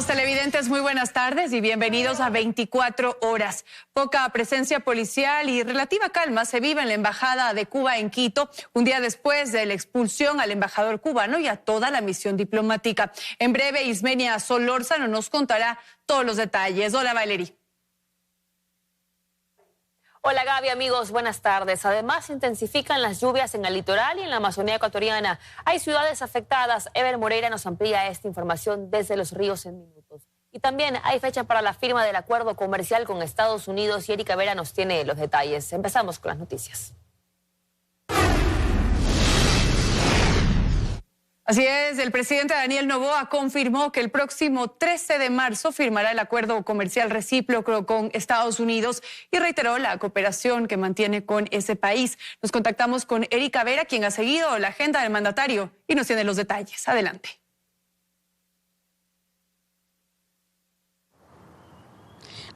Amigos televidentes, muy buenas tardes y bienvenidos a 24 horas. Poca presencia policial y relativa calma se vive en la Embajada de Cuba en Quito, un día después de la expulsión al embajador cubano y a toda la misión diplomática. En breve, Ismenia Solórzano nos contará todos los detalles. Hola, Valerie. Hola Gaby, amigos, buenas tardes. Además, se intensifican las lluvias en el litoral y en la Amazonía ecuatoriana. Hay ciudades afectadas. Ever Moreira nos amplía esta información desde Los Ríos en minutos. Y también hay fecha para la firma del acuerdo comercial con Estados Unidos y Erika Vera nos tiene los detalles. Empezamos con las noticias. Así es, el presidente Daniel Noboa confirmó que el próximo 13 de marzo firmará el acuerdo comercial recíproco con Estados Unidos y reiteró la cooperación que mantiene con ese país. Nos contactamos con Erika Vera, quien ha seguido la agenda del mandatario y nos tiene los detalles. Adelante.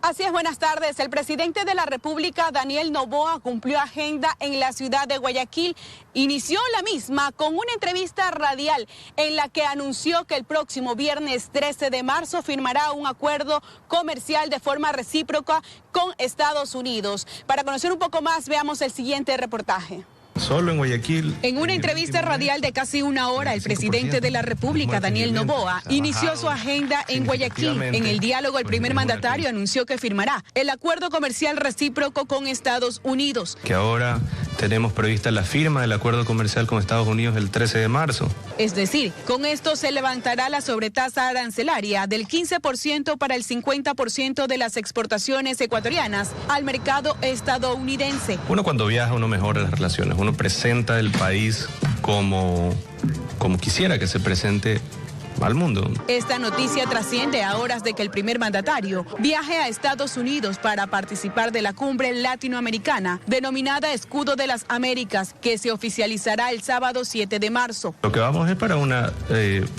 Así es, buenas tardes. El presidente de la República, Daniel Noboa, cumplió agenda en la ciudad de Guayaquil. Inició la misma con una entrevista radial en la que anunció que el próximo viernes 13 de marzo firmará un acuerdo comercial de forma recíproca con Estados Unidos. Para conocer un poco más, veamos el siguiente reportaje. Solo en Guayaquil. En una entrevista radial de casi una hora, el presidente de la República, Daniel Noboa, inició su agenda en Guayaquil. En el diálogo, el primer mandatario anunció que firmará el acuerdo comercial recíproco con Estados Unidos. Que ahora tenemos prevista la firma del acuerdo comercial con Estados Unidos el 13 de marzo. Es decir, con esto se levantará la sobretasa arancelaria del 15% para el 50% de las exportaciones ecuatorianas al mercado estadounidense. Uno cuando viaja, uno mejora las relaciones, uno presenta el país como quisiera que se presente al mundo. Esta noticia trasciende a horas de que el primer mandatario viaje a Estados Unidos para participar de la cumbre latinoamericana denominada Escudo de las Américas, que se oficializará el sábado 7 de marzo. Lo que vamos es para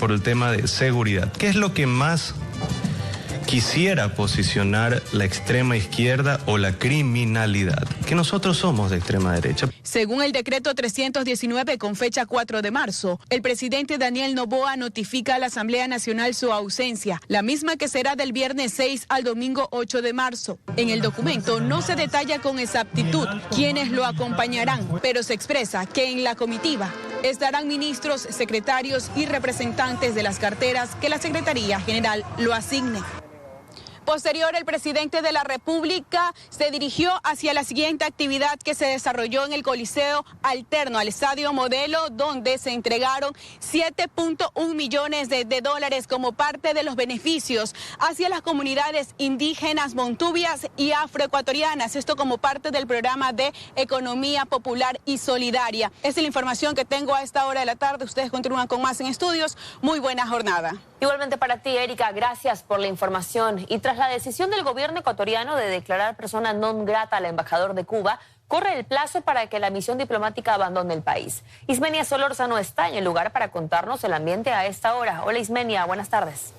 por el tema de seguridad. ¿Qué es lo que más quisiera posicionar la extrema izquierda o la criminalidad? Que nosotros somos de extrema derecha. Según el decreto 319 con fecha 4 de marzo, el presidente Daniel Noboa notifica a la Asamblea Nacional su ausencia, la misma que será del viernes 6 al domingo 8 de marzo. En el documento no se detalla con exactitud quiénes lo acompañarán, pero se expresa que en la comitiva estarán ministros, secretarios y representantes de las carteras que la Secretaría General lo asigne. Posterior, el presidente de la República se dirigió hacia la siguiente actividad que se desarrolló en el Coliseo Alterno, al Estadio Modelo, donde se entregaron 7.1 millones de dólares como parte de los beneficios hacia las comunidades indígenas, montubias y afroecuatorianas. Esto como parte del programa de Economía Popular y Solidaria. Esta es la información que tengo a esta hora de la tarde. Ustedes continúan con más en estudios. Muy buena jornada. Igualmente para ti, Erika, gracias por la información. Y tras la decisión del gobierno ecuatoriano de declarar persona non grata al embajador de Cuba, corre el plazo para que la misión diplomática abandone el país. Ismenia Solórzano está en el lugar para contarnos el ambiente a esta hora. Hola Ismenia, buenas tardes.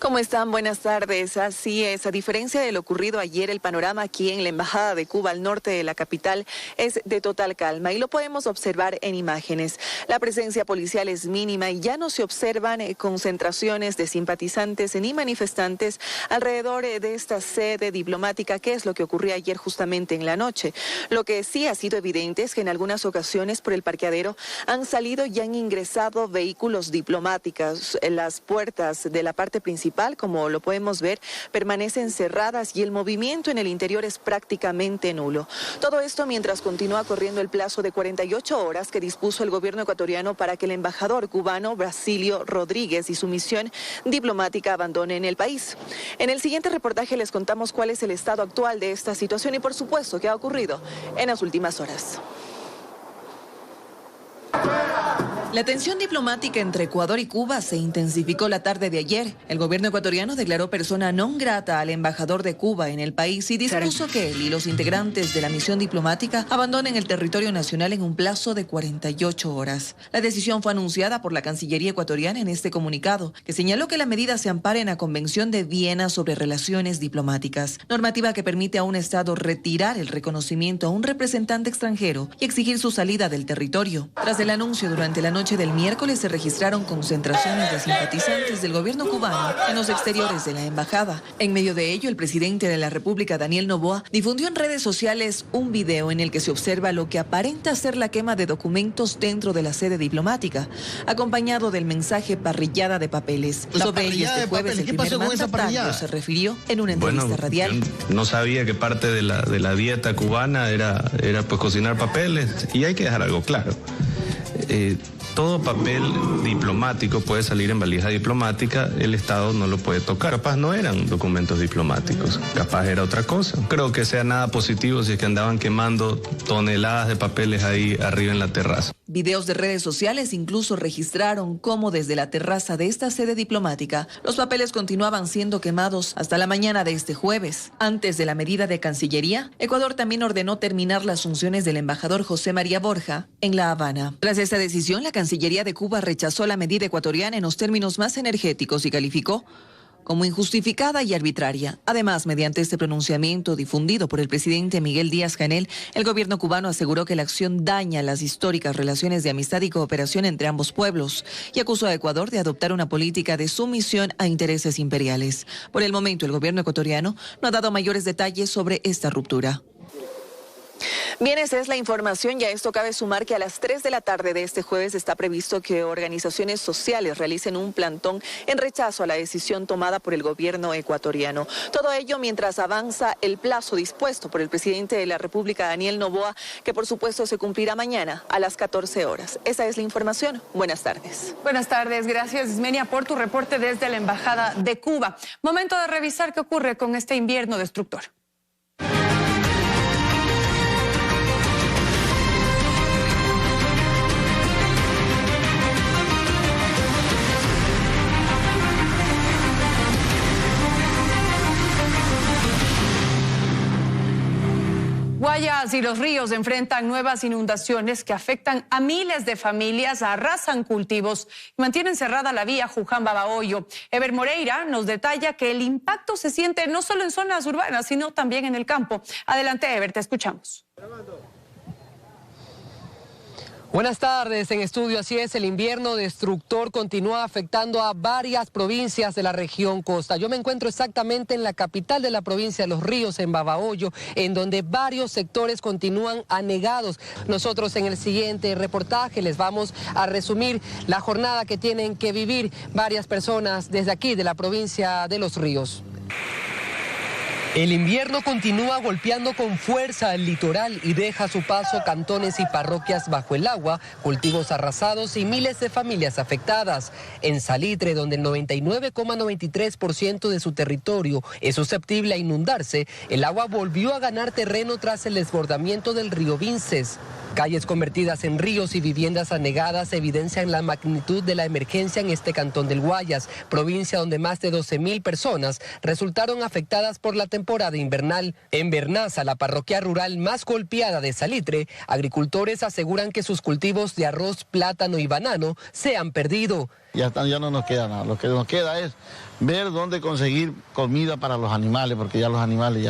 ¿Cómo están? Buenas tardes. Así es, a diferencia de lo ocurrido ayer, el panorama aquí en la Embajada de Cuba al norte de la capital es de total calma y lo podemos observar en imágenes. La presencia policial es mínima y ya no se observan concentraciones de simpatizantes ni manifestantes alrededor de esta sede diplomática, que es lo que ocurrió ayer justamente en la noche. Lo que sí ha sido evidente es que en algunas ocasiones por el parqueadero han salido y han ingresado vehículos diplomáticos. Las puertas de la parte principal, como lo podemos ver, permanecen cerradas y el movimiento en el interior es prácticamente nulo. Todo esto mientras continúa corriendo el plazo de 48 horas que dispuso el gobierno ecuatoriano para que el embajador cubano Brasilio Rodríguez y su misión diplomática abandonen el país. En el siguiente reportaje les contamos cuál es el estado actual de esta situación y por supuesto qué ha ocurrido en las últimas horas. La tensión diplomática entre Ecuador y Cuba se intensificó la tarde de ayer. El gobierno ecuatoriano declaró persona non grata al embajador de Cuba en el país y dispuso que él y los integrantes de la misión diplomática abandonen el territorio nacional en un plazo de 48 horas. La decisión fue anunciada por la Cancillería ecuatoriana en este comunicado, que señaló que la medida se ampara en la Convención de Viena sobre Relaciones Diplomáticas, normativa que permite a un Estado retirar el reconocimiento a un representante extranjero y exigir su salida del territorio. Tras el anuncio durante la noche noche del miércoles se registraron concentraciones de simpatizantes del gobierno cubano en los exteriores de la embajada. En medio de ello, el presidente de la República, Daniel Noboa, difundió en redes sociales un video en el que se observa lo que aparenta ser la quema de documentos dentro de la sede diplomática, acompañado del mensaje parrillada de papeles. Sobre ello, este jueves, el primer mandatario se refirió en una entrevista radial. No sabía que parte de la dieta cubana era pues cocinar papeles, y hay que dejar algo claro. Todo papel diplomático puede salir en valija diplomática, el Estado no lo puede tocar. Capaz no eran documentos diplomáticos, capaz era otra cosa. Creo que sea nada positivo si es que andaban quemando toneladas de papeles ahí arriba en la terraza. Videos de redes sociales incluso registraron cómo desde la terraza de esta sede diplomática los papeles continuaban siendo quemados hasta la mañana de este jueves. Antes de la medida de Cancillería, Ecuador también ordenó terminar las funciones del embajador José María Borja en La Habana. Tras esta decisión, la Cancillería de Cuba rechazó la medida ecuatoriana en los términos más enérgicos y calificó como injustificada y arbitraria. Además, mediante este pronunciamiento difundido por el presidente Miguel Díaz-Canel, el gobierno cubano aseguró que la acción daña las históricas relaciones de amistad y cooperación entre ambos pueblos y acusó a Ecuador de adoptar una política de sumisión a intereses imperiales. Por el momento, el gobierno ecuatoriano no ha dado mayores detalles sobre esta ruptura. Bien, esa es la información y a esto cabe sumar que a las 3 de la tarde de este jueves está previsto que organizaciones sociales realicen un plantón en rechazo a la decisión tomada por el gobierno ecuatoriano. Todo ello mientras avanza el plazo dispuesto por el presidente de la República, Daniel Noboa, que por supuesto se cumplirá mañana a las 14 horas. Esa es la información. Buenas tardes. Buenas tardes. Gracias, Ismenia, por tu reporte desde la Embajada de Cuba. Momento de revisar qué ocurre con este invierno destructor. Guayas y los ríos enfrentan nuevas inundaciones que afectan a miles de familias, arrasan cultivos y mantienen cerrada la vía Juján-Babahoyo. Eber Moreira nos detalla que el impacto se siente no solo en zonas urbanas, sino también en el campo. Adelante, Eber, te escuchamos. Buenas tardes, en estudio. Así es, el invierno destructor continúa afectando a varias provincias de la región costa. Yo me encuentro exactamente en la capital de la provincia de Los Ríos, en Babahoyo, en donde varios sectores continúan anegados. Nosotros en el siguiente reportaje les vamos a resumir la jornada que tienen que vivir varias personas desde aquí, de la provincia de Los Ríos. El invierno continúa golpeando con fuerza el litoral y deja a su paso cantones y parroquias bajo el agua, cultivos arrasados y miles de familias afectadas. En Salitre, donde el 99,93% de su territorio es susceptible a inundarse, el agua volvió a ganar terreno tras el desbordamiento del río Vinces. Calles convertidas en ríos y viviendas anegadas evidencian la magnitud de la emergencia en este cantón del Guayas, provincia donde más de 12,000 personas resultaron afectadas por la temporada invernal. En Bernaza, la parroquia rural más golpeada de Salitre, agricultores aseguran que sus cultivos de arroz, plátano y banano se han perdido. Ya no nos queda nada, lo que nos queda es ver dónde conseguir comida para los animales, porque ya los animales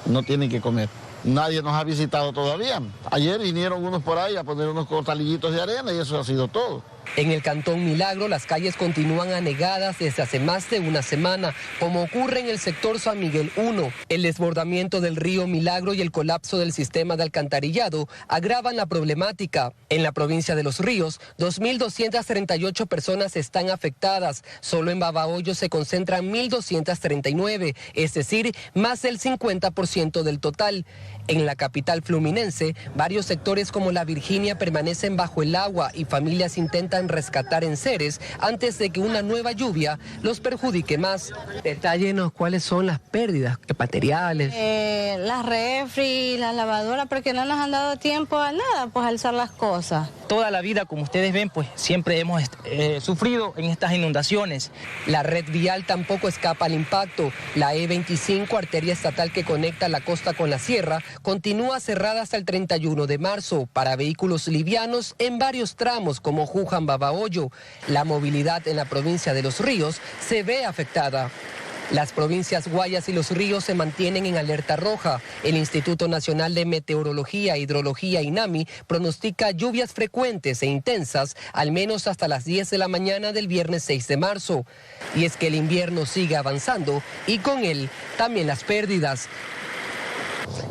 no tienen que comer. Nadie nos ha visitado todavía. Ayer vinieron unos por ahí a poner unos costalillitos de arena y eso ha sido todo. En el cantón Milagro, las calles continúan anegadas desde hace más de una semana, como ocurre en el sector San Miguel 1. El desbordamiento del río Milagro y el colapso del sistema de alcantarillado agravan la problemática. En la provincia de Los Ríos, 2.238 personas están afectadas. Solo en Babahoyo se concentran 1.239, es decir, más del 50% del total. En la capital fluminense, varios sectores como La Virginia permanecen bajo el agua y familias intentan rescatar enseres antes de que una nueva lluvia los perjudique más. Detállenos cuáles son las pérdidas materiales. Las refri, las lavadoras, porque no nos han dado tiempo a nada, pues a alzar las cosas. Toda la vida, como ustedes ven, pues siempre hemos sufrido en estas inundaciones. La red vial tampoco escapa al impacto. La E25, arteria estatal que conecta la costa con la sierra, continúa cerrada hasta el 31 de marzo para vehículos livianos en varios tramos como Juján-Babahoyo. La movilidad en la provincia de Los Ríos se ve afectada. Las provincias Guayas y Los Ríos se mantienen en alerta roja. El Instituto Nacional de Meteorología e Hidrología, INAMI, pronostica lluvias frecuentes e intensas, al menos hasta las 10 de la mañana del viernes 6 de marzo. Y es que el invierno sigue avanzando y con él también las pérdidas.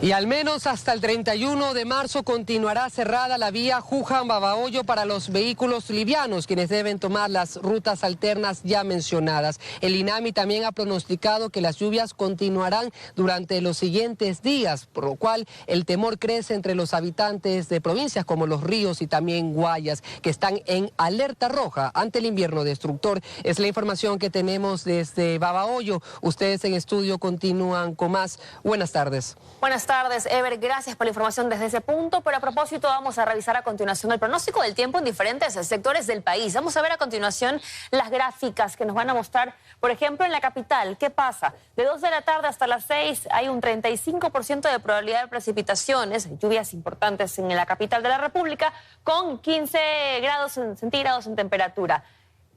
Y al menos hasta el 31 de marzo continuará cerrada la vía Juján-Babahoyo para los vehículos livianos, quienes deben tomar las rutas alternas ya mencionadas. El INAMI también ha pronosticado que las lluvias continuarán durante los siguientes días, por lo cual el temor crece entre los habitantes de provincias como Los Ríos y también Guayas, que están en alerta roja ante el invierno destructor. Es la información que tenemos desde Babahoyo. Ustedes en estudio continúan con más. Buenas tardes. Buenas tardes, Ever. Gracias por la información desde ese punto. Pero a propósito, vamos a revisar a continuación el pronóstico del tiempo en diferentes sectores del país. Vamos a ver a continuación las gráficas que nos van a mostrar, por ejemplo, en la capital. ¿Qué pasa? De 2 de la tarde hasta las 6 hay un 35% de probabilidad de precipitaciones, lluvias importantes en la capital de la República, con 15 grados centígrados en temperatura.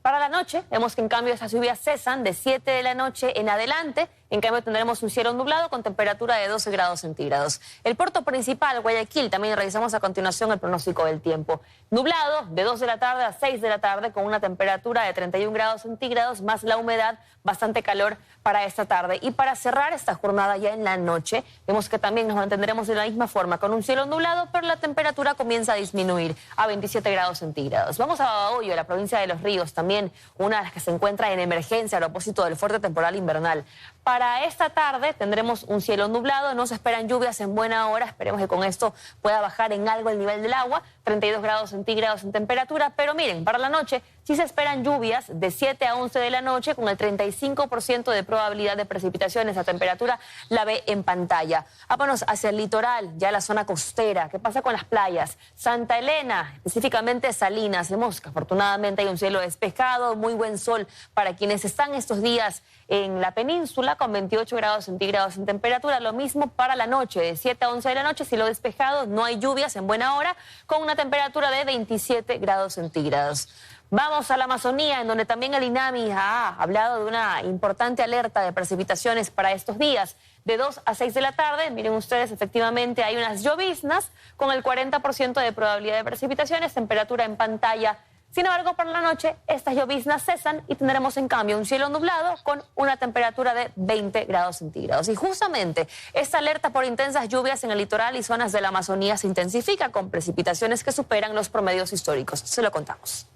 Para la noche, vemos que en cambio esas lluvias cesan de 7 de la noche en adelante. En cambio tendremos un cielo nublado con temperatura de 12 grados centígrados. El puerto principal, Guayaquil, también revisamos a continuación el pronóstico del tiempo. Nublado de 2 de la tarde a 6 de la tarde con una temperatura de 31 grados centígrados más la humedad, bastante calor para esta tarde. Y para cerrar esta jornada ya en la noche, vemos que también nos mantendremos de la misma forma con un cielo nublado, pero la temperatura comienza a disminuir a 27 grados centígrados. Vamos a Babahoyo, la provincia de Los Ríos, también una de las que se encuentra en emergencia a propósito del fuerte temporal invernal. Para esta tarde tendremos un cielo nublado, no se esperan lluvias en buena hora, esperemos que con esto pueda bajar en algo el nivel del agua, 32 grados centígrados en temperatura, pero miren, para la noche sí se esperan lluvias de 7 a 11 de la noche con el 35% de probabilidad de precipitaciones. La temperatura la ve en pantalla. Vámonos hacia el litoral, ya la zona costera. ¿Qué pasa con las playas? Santa Elena, específicamente Salinas, vemos que afortunadamente hay un cielo despejado, muy buen sol para quienes están estos días en la península con 28 grados centígrados en temperatura. Lo mismo para la noche, de 7 a 11 de la noche, cielo despejado, no hay lluvias en buena hora, con una temperatura de 27 grados centígrados. Vamos a la Amazonía, en donde también el INAMI ha hablado de una importante alerta de precipitaciones para estos días. De 2 a 6 de la tarde, miren ustedes, efectivamente hay unas lloviznas con el 40% de probabilidad de precipitaciones, temperatura en pantalla. Sin embargo, por la noche estas lloviznas cesan y tendremos en cambio un cielo nublado con una temperatura de 20 grados centígrados. Y justamente esta alerta por intensas lluvias en el litoral y zonas de la Amazonía se intensifica con precipitaciones que superan los promedios históricos. Se lo contamos.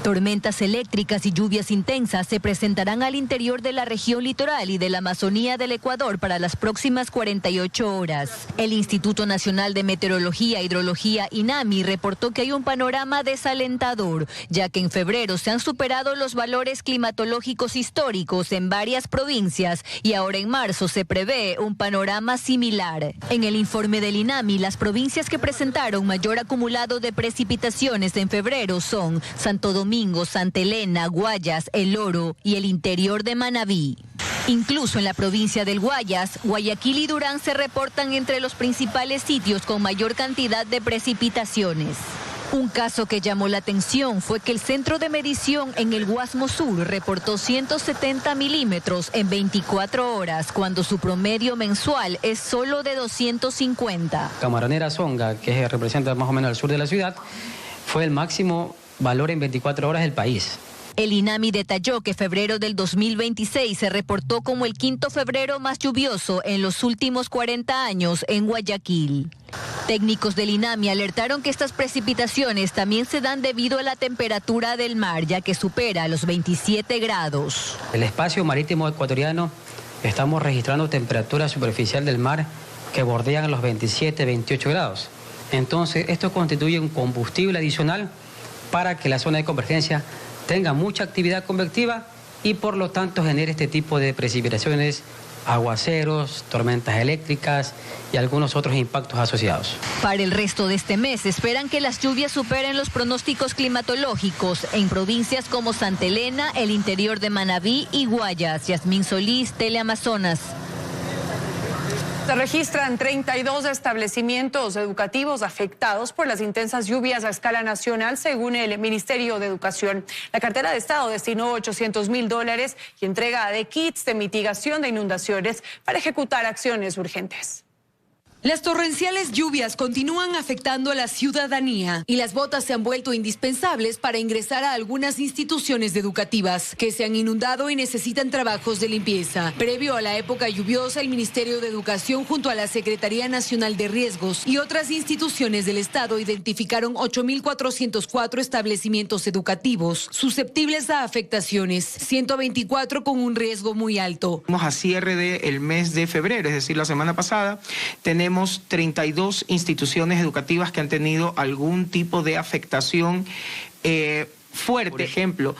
Tormentas eléctricas y lluvias intensas se presentarán al interior de la región litoral y de la Amazonía del Ecuador para las próximas 48 horas. El Instituto Nacional de Meteorología e Hidrología, INAMI, reportó que hay un panorama desalentador, ya que en febrero se han superado los valores climatológicos históricos en varias provincias y ahora en marzo se prevé un panorama similar. En el informe del INAMI, las provincias que presentaron mayor acumulado de precipitaciones en febrero son Santo Domingo, Santa Elena, Guayas, El Oro y el interior de Manabí. Incluso en la provincia del Guayas, Guayaquil y Durán se reportan entre los principales sitios con mayor cantidad de precipitaciones. Un caso que llamó la atención fue que el centro de medición en el Guasmo Sur reportó 170 milímetros en 24 horas, cuando su promedio mensual es solo de 250. Camaronera Songa, que representa más o menos el sur de la ciudad, fue el máximo valor en 24 horas del país. El INAMI detalló que febrero del 2026 se reportó como el quinto febrero más lluvioso en los últimos 40 años en Guayaquil. Técnicos del INAMI alertaron que estas precipitaciones también se dan debido a la temperatura del mar, ya que supera los 27 grados. El espacio marítimo ecuatoriano, estamos registrando temperatura superficial del mar que bordean los 27, 28 grados. Entonces, esto constituye un combustible adicional para que la zona de convergencia tenga mucha actividad convectiva y por lo tanto genere este tipo de precipitaciones, aguaceros, tormentas eléctricas y algunos otros impactos asociados. Para el resto de este mes esperan que las lluvias superen los pronósticos climatológicos en provincias como Santa Elena, el interior de Manabí y Guayas. Yasmín Solís, Teleamazonas. Se registran 32 establecimientos educativos afectados por las intensas lluvias a escala nacional, según el Ministerio de Educación. La cartera de Estado destinó $800.000 y entrega de kits de mitigación de inundaciones para ejecutar acciones urgentes. Las torrenciales lluvias continúan afectando a la ciudadanía y las botas se han vuelto indispensables para ingresar a algunas instituciones educativas que se han inundado y necesitan trabajos de limpieza. Previo a la época lluviosa, el Ministerio de Educación junto a la Secretaría Nacional de Riesgos y otras instituciones del Estado identificaron 8.404 establecimientos educativos susceptibles a afectaciones, 124 con un riesgo muy alto. A cierre del mes de febrero, es decir, la semana pasada, tenemos 32 instituciones educativas que han tenido algún tipo de afectación fuerte. Por ejemplo,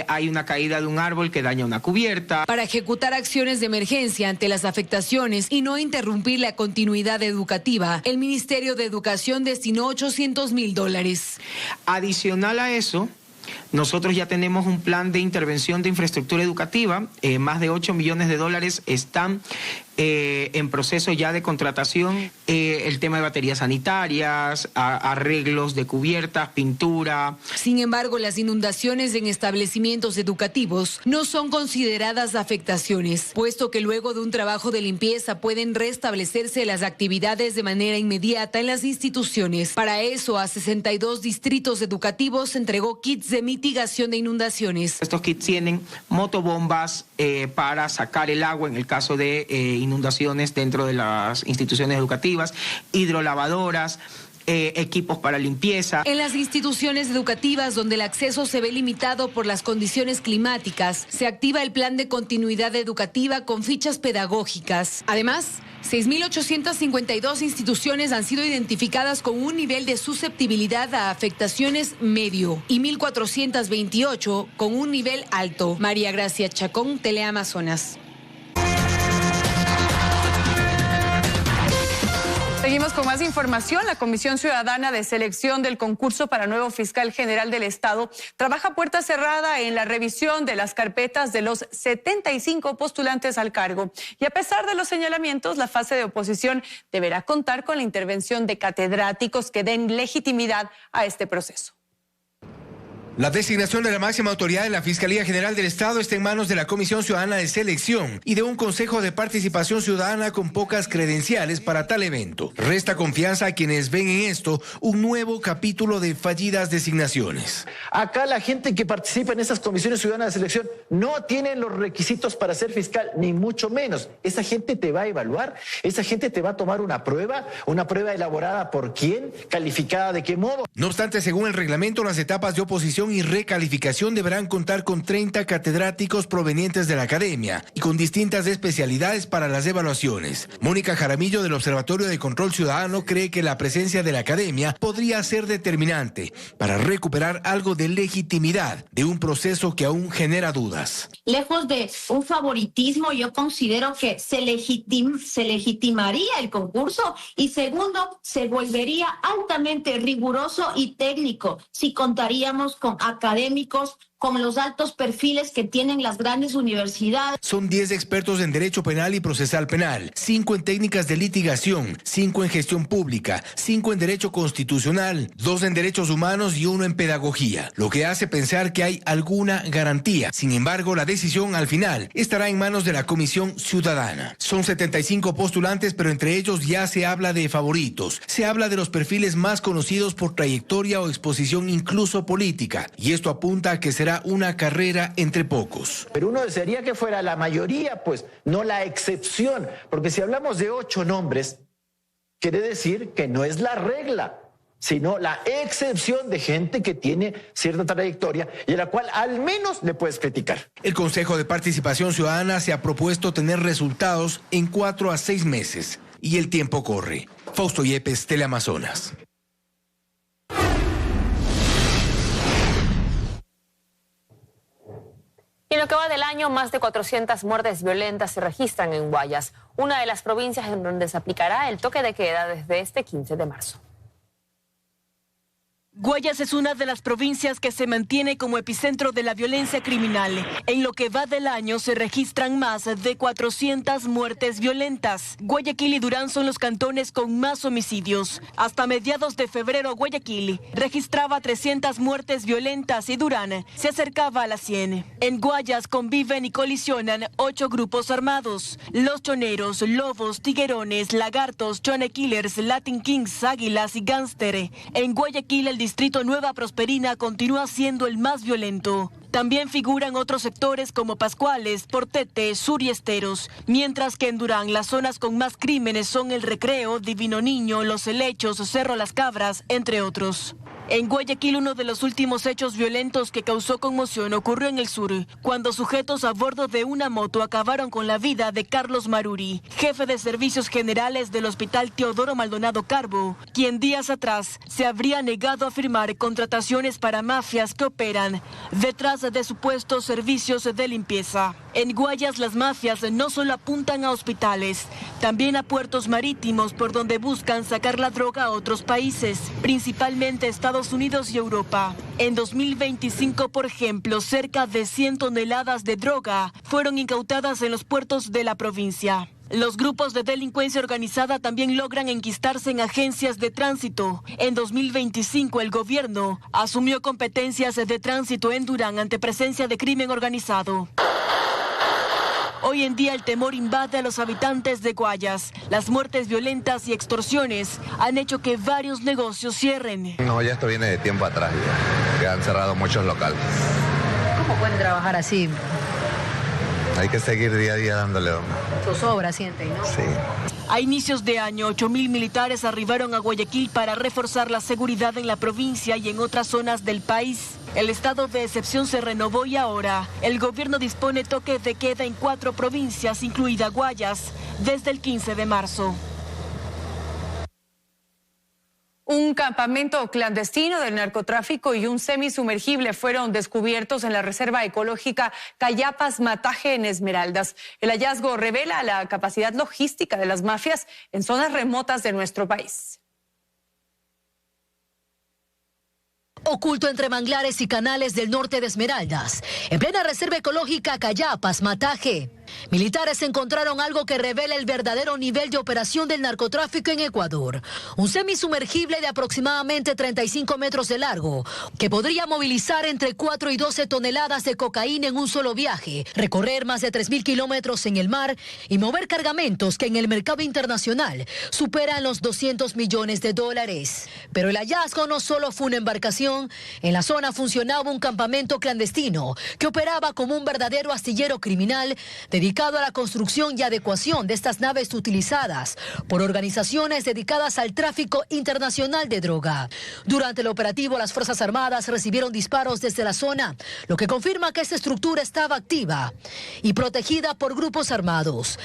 hay una caída de un árbol que daña una cubierta. Para ejecutar acciones de emergencia ante las afectaciones y no interrumpir la continuidad educativa, el Ministerio de Educación destinó $800.000. Adicional a eso, nosotros ya tenemos un plan de intervención de infraestructura educativa. Más de $8 millones están en proceso ya de contratación. El tema de baterías sanitarias, arreglos de cubiertas, pintura. Sin embargo, las inundaciones en establecimientos educativos no son consideradas afectaciones, puesto que luego de un trabajo de limpieza pueden restablecerse las actividades de manera inmediata en las instituciones. Para eso, a 62 distritos educativos se entregó kits de mitigación de inundaciones. Estos kits tienen motobombas para sacar el agua en el caso de inundaciones dentro de las instituciones educativas, hidrolavadoras, equipos para limpieza. En las instituciones educativas donde el acceso se ve limitado por las condiciones climáticas, se activa el plan de continuidad educativa con fichas pedagógicas. Además, 6.852 instituciones han sido identificadas con un nivel de susceptibilidad a afectaciones medio y 1.428 con un nivel alto. María Gracia Chacón, Teleamazonas. Seguimos con más información. La Comisión Ciudadana de Selección del concurso para nuevo fiscal general del Estado trabaja a puerta cerrada en la revisión de las carpetas de los 75 postulantes al cargo. Y a pesar de los señalamientos, la fase de oposición deberá contar con la intervención de catedráticos que den legitimidad a este proceso. La designación de la máxima autoridad de la Fiscalía General del Estado está en manos de la Comisión Ciudadana de Selección y de un Consejo de Participación Ciudadana con pocas credenciales para tal evento. Resta confianza a quienes ven en esto un nuevo capítulo de fallidas designaciones. Acá la gente que participa en esas comisiones ciudadanas de selección no tiene los requisitos para ser fiscal, ni mucho menos. Esa gente te va a evaluar, esa gente te va a tomar una prueba elaborada por quién, calificada de qué modo. No obstante, según el reglamento, las etapas de oposición y recalificación deberán contar con 30 catedráticos provenientes de la academia y con distintas especialidades para las evaluaciones. Mónica Jaramillo del Observatorio de Control Ciudadano cree que la presencia de la academia podría ser determinante para recuperar algo de legitimidad de un proceso que aún genera dudas. Lejos de un favoritismo, yo considero que se legitimaría el concurso y segundo, se volvería altamente riguroso y técnico si contaríamos con académicos con los altos perfiles que tienen las grandes universidades. Son 10 expertos en Derecho Penal y Procesal Penal, 5 en técnicas de litigación, 5 en gestión pública, 5 en Derecho Constitucional, 2 en Derechos Humanos y 1 en Pedagogía, lo que hace pensar que hay alguna garantía. Sin embargo, la decisión al final estará en manos de la Comisión Ciudadana. Son 75 postulantes, pero entre ellos ya se habla de favoritos. Se habla de los perfiles más conocidos por trayectoria o exposición incluso política, y esto apunta a que será una carrera entre pocos. Pero uno desearía que fuera la mayoría, pues, no la excepción, porque si hablamos de 8 nombres, quiere decir que no es la regla, sino la excepción de gente que tiene cierta trayectoria y a la cual al menos le puedes criticar. El Consejo de Participación Ciudadana se ha propuesto tener resultados en 4 a 6 meses y el tiempo corre. Fausto Yepes, Teleamazonas. Y en lo que va del año, más de 400 muertes violentas se registran en Guayas, una de las provincias en donde se aplicará el toque de queda desde este 15 de marzo. Guayas es una de las provincias que se mantiene como epicentro de la violencia criminal. En lo que va del año se registran más de 400 muertes violentas. Guayaquil y Durán son los cantones con más homicidios. Hasta mediados de febrero, Guayaquil registraba 300 muertes violentas y Durán se acercaba a las 100. En Guayas conviven y colisionan 8 grupos armados: Los Choneros, Lobos, Tiguerones, Lagartos, Chone Killers, Latin Kings, Águilas y Gánster. En Guayaquil el distrito Nueva Prosperina continúa siendo el más violento. También figuran otros sectores como Pascuales, Portete, Sur y Esteros, mientras que en Durán las zonas con más crímenes son El Recreo, Divino Niño, Los Helechos, Cerro Las Cabras, entre otros. En Guayaquil, uno de los últimos hechos violentos que causó conmoción ocurrió en el sur, cuando sujetos a bordo de una moto acabaron con la vida de Carlos Maruri, jefe de servicios generales del Hospital Teodoro Maldonado Carbo, quien días atrás se habría negado a firmar contrataciones para mafias que operan detrás de supuestos servicios de limpieza. En Guayas, las mafias no solo apuntan a hospitales, también a puertos marítimos por donde buscan sacar la droga a otros países, principalmente Estados Unidos y Europa. En 2025, por ejemplo, cerca de 100 toneladas de droga fueron incautadas en los puertos de la provincia. Los grupos de delincuencia organizada también logran enquistarse en agencias de tránsito. En 2025, el gobierno asumió competencias de tránsito en Durán ante presencia de crimen organizado. Hoy en día el temor invade a los habitantes de Guayas. Las muertes violentas y extorsiones han hecho que varios negocios cierren. No, ya esto viene de tiempo atrás, ya, que han cerrado muchos locales. ¿Cómo pueden trabajar así? Hay que seguir día a día dándole. Zozobra, sienten, ¿no? Sí. A inicios de año, 8.000 militares arribaron a Guayaquil para reforzar la seguridad en la provincia y en otras zonas del país. El estado de excepción se renovó y ahora el gobierno dispone toque de queda en 4 provincias, incluida Guayas, desde el 15 de marzo. Un campamento clandestino del narcotráfico y un semisumergible fueron descubiertos en la Reserva Ecológica Cayapas-Mataje en Esmeraldas. El hallazgo revela la capacidad logística de las mafias en zonas remotas de nuestro país. Oculto entre manglares y canales del norte de Esmeraldas, en plena Reserva Ecológica Cayapas-Mataje, militares encontraron algo que revela el verdadero nivel de operación del narcotráfico en Ecuador. Un semisumergible de aproximadamente 35 metros de largo, que podría movilizar entre 4 y 12 toneladas de cocaína en un solo viaje, recorrer más de 3.000 kilómetros en el mar y mover cargamentos que en el mercado internacional superan los $200 millones. Pero el hallazgo no solo fue una embarcación. En la zona funcionaba un campamento clandestino que operaba como un verdadero astillero criminal dedicado a la construcción y adecuación de estas naves utilizadas por organizaciones dedicadas al tráfico internacional de droga. Durante el operativo, las Fuerzas Armadas recibieron disparos desde la zona, lo que confirma que esta estructura estaba activa y protegida por grupos armados.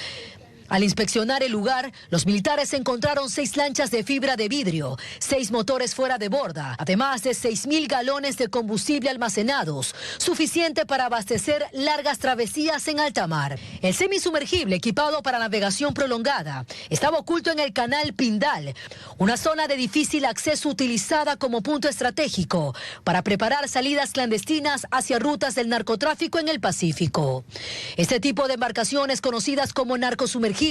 Al inspeccionar el lugar, los militares encontraron 6 lanchas de fibra de vidrio, 6 motores fuera de borda, además de 6.000 galones de combustible almacenados, suficiente para abastecer largas travesías en alta mar. El semisumergible, equipado para navegación prolongada, estaba oculto en el canal Pindal, una zona de difícil acceso utilizada como punto estratégico para preparar salidas clandestinas hacia rutas del narcotráfico en el Pacífico. Este tipo de embarcaciones, conocidas como narcosumergibles,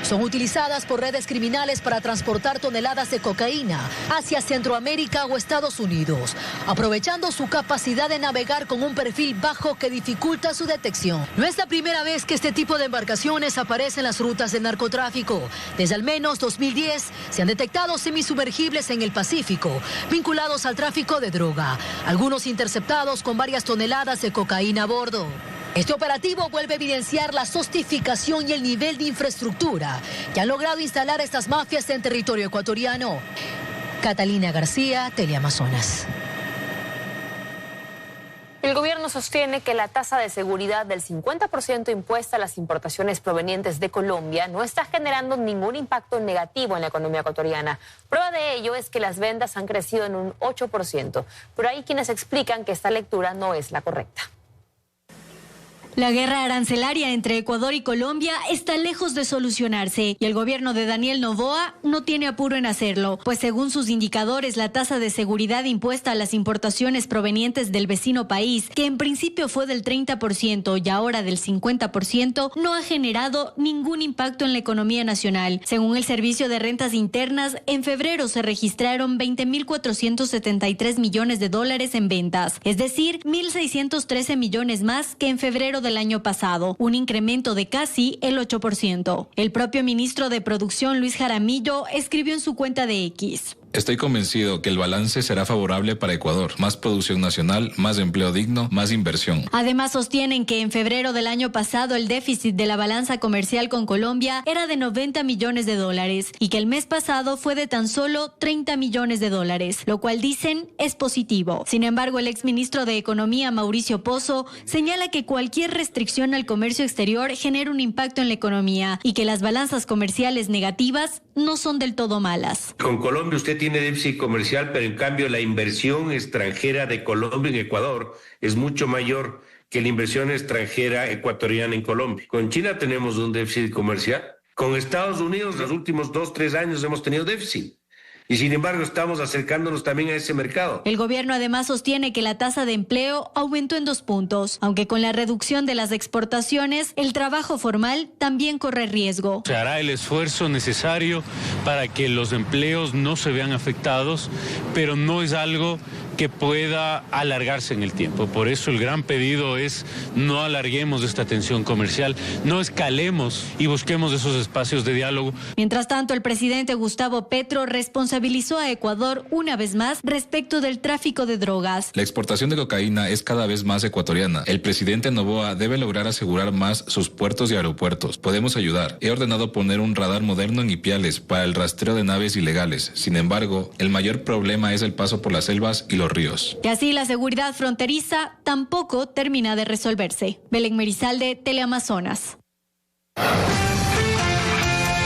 son utilizadas por redes criminales para transportar toneladas de cocaína hacia Centroamérica o Estados Unidos, aprovechando su capacidad de navegar con un perfil bajo que dificulta su detección. No es la primera vez que este tipo de embarcaciones aparece en las rutas del narcotráfico. Desde al menos 2010 se han detectado semisumergibles en el Pacífico vinculados al tráfico de droga, algunos interceptados con varias toneladas de cocaína a bordo. Este operativo vuelve a evidenciar la sofisticación y el nivel de infraestructura que han logrado instalar estas mafias en territorio ecuatoriano. Catalina García, Teleamazonas. El gobierno sostiene que la tasa de seguridad del 50% impuesta a las importaciones provenientes de Colombia no está generando ningún impacto negativo en la economía ecuatoriana. Prueba de ello es que las ventas han crecido en un 8%, pero hay quienes explican que esta lectura no es la correcta. La guerra arancelaria entre Ecuador y Colombia está lejos de solucionarse y el gobierno de Daniel Noboa no tiene apuro en hacerlo, pues según sus indicadores la tasa de seguridad impuesta a las importaciones provenientes del vecino país, que en principio fue del 30% y ahora del 50%, no ha generado ningún impacto en la economía nacional. Según el Servicio de Rentas Internas, en febrero se registraron 20.473 millones de dólares en ventas, es decir, 1.613 millones más que en febrero del año pasado, un incremento de casi el 8%. El propio ministro de Producción, Luis Jaramillo, escribió en su cuenta de X: estoy convencido que el balance será favorable para Ecuador. Más producción nacional, más empleo digno, más inversión. Además, sostienen que en febrero del año pasado el déficit de la balanza comercial con Colombia era de 90 millones de dólares y que el mes pasado fue de tan solo 30 millones de dólares, lo cual dicen es positivo. Sin embargo, el exministro de Economía, Mauricio Pozo, señala que cualquier restricción al comercio exterior genera un impacto en la economía y que las balanzas comerciales negativas no son del todo malas. Con Colombia usted tiene déficit comercial, pero en cambio la inversión extranjera de Colombia en Ecuador es mucho mayor que la inversión extranjera ecuatoriana en Colombia. Con China tenemos un déficit comercial. Con Estados Unidos los últimos 2-3 años hemos tenido déficit. Y sin embargo estamos acercándonos también a ese mercado. El gobierno además sostiene que la tasa de empleo aumentó en 2 puntos, aunque con la reducción de las exportaciones, el trabajo formal también corre riesgo. Se hará el esfuerzo necesario para que los empleos no se vean afectados, pero no es algo que pueda alargarse en el tiempo. Por eso el gran pedido es no alarguemos esta tensión comercial, no escalemos y busquemos esos espacios de diálogo. Mientras tanto, el presidente Gustavo Petro responsabilizó a Ecuador una vez más respecto del tráfico de drogas. La exportación de cocaína es cada vez más ecuatoriana. El presidente Noboa debe lograr asegurar más sus puertos y aeropuertos. Podemos ayudar. He ordenado poner un radar moderno en Ipiales para el rastreo de naves ilegales. Sin embargo, el mayor problema es el paso por las selvas y los ríos. Y así la seguridad fronteriza tampoco termina de resolverse. Belén Merizalde, Teleamazonas.